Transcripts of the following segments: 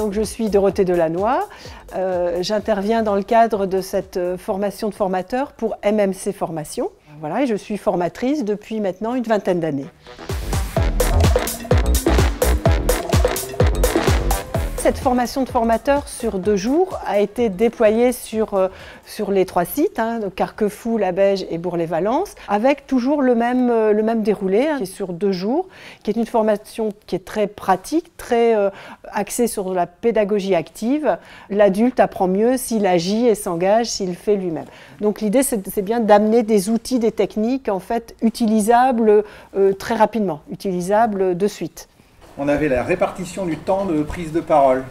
Donc je suis Dorothée Delannoy, j'interviens dans le cadre de cette formation de formateurs pour MMC Formation. Voilà, et je suis formatrice depuis maintenant une vingtaine d'années. Cette formation de formateurs sur 2 jours a été déployée sur les 3 sites, donc Carquefou, Labège et Bourg-les-Valences, avec toujours le même déroulé, qui est sur 2 jours, qui est une formation qui est très pratique, très axée sur la pédagogie active. L'adulte apprend mieux s'il agit et s'engage, s'il fait lui-même. Donc l'idée, c'est bien d'amener des outils, des techniques en fait utilisables très rapidement, utilisables de suite. On avait la répartition du temps de prise de parole,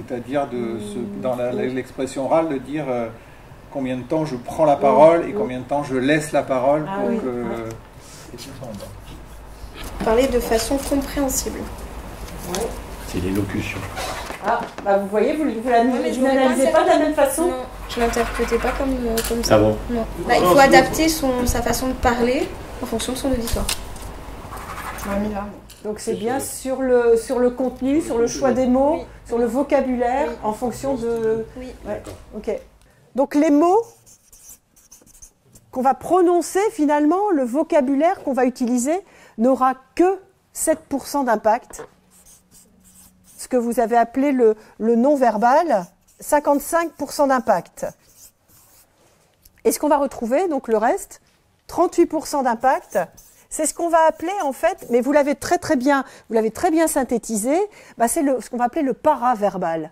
c'est-à-dire dans l'expression orale de dire combien de temps je prends la parole et combien de temps je laisse la parole pour que... Parler de façon compréhensible. Ouais. C'est l'élocution. Ah, bah vous voyez, vous n'analysez pas de la même façon? Non, je ne l'interprétais pas comme ça. Ah bon? Non. Bah, il faut adapter sa façon de parler en fonction de son auditoire. Donc c'est bien sur le contenu, sur le choix des mots, sur le vocabulaire, en fonction de... Oui. Ouais. Ok. Donc les mots qu'on va prononcer, finalement, le vocabulaire qu'on va utiliser n'aura que 7% d'impact. Ce que vous avez appelé le non-verbal, 55% d'impact. Et ce qu'on va retrouver, donc le reste, 38% d'impact. C'est ce qu'on va appeler en fait, mais vous l'avez très bien synthétisé, c'est ce qu'on va appeler le paraverbal.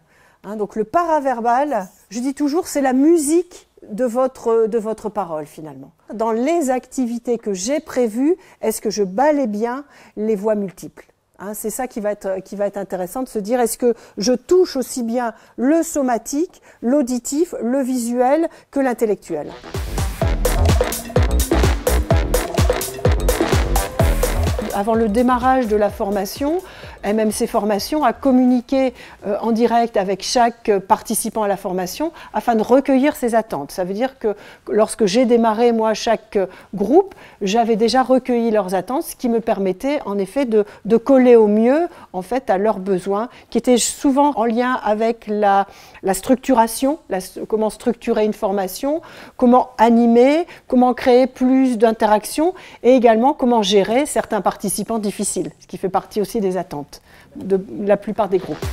Donc le paraverbal, je dis toujours, c'est la musique de votre parole finalement. Dans les activités que j'ai prévues, est-ce que je balaie bien les voix multiples? C'est ça qui va être intéressant de se dire, est-ce que je touche aussi bien le somatique, l'auditif, le visuel que l'intellectuel? Avant le démarrage de la formation, MMC Formation a communiqué en direct avec chaque participant à la formation afin de recueillir ses attentes. Ça veut dire que lorsque j'ai démarré, moi, chaque groupe, j'avais déjà recueilli leurs attentes, ce qui me permettait en effet de coller au mieux en fait, à leurs besoins, qui étaient souvent en lien avec la structuration, comment structurer une formation, comment animer, comment créer plus d'interactions et également comment gérer certains participants difficiles, ce qui fait partie aussi des attentes de la plupart des groupes.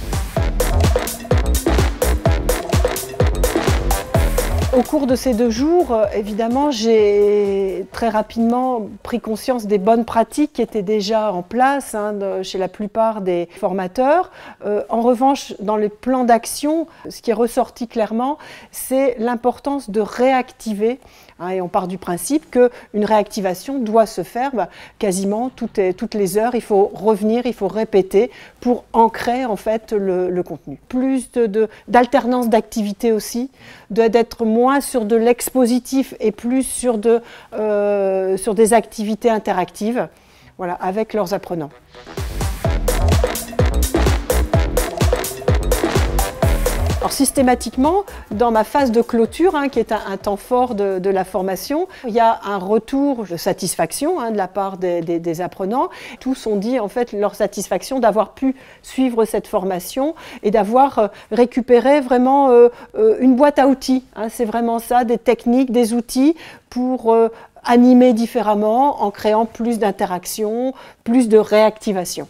Au cours de ces 2 jours, évidemment, j'ai très rapidement pris conscience des bonnes pratiques qui étaient déjà en place chez la plupart des formateurs. En revanche, dans les plans d'action, ce qui est ressorti clairement, c'est l'importance de réactiver. Et on part du principe qu'une réactivation doit se faire quasiment toutes les heures. Il faut revenir, il faut répéter pour ancrer en fait le contenu. Plus d'alternance d'activités aussi, d'être moins sur de l'expositif et plus sur des activités interactives, voilà, avec leurs apprenants. Alors systématiquement, dans ma phase de clôture, qui est un temps fort de la formation, il y a un retour de satisfaction de la part des apprenants. Tous ont dit en fait leur satisfaction d'avoir pu suivre cette formation et d'avoir récupéré vraiment une boîte à outils. C'est vraiment ça, des techniques, des outils pour animer différemment en créant plus d'interactions, plus de réactivation.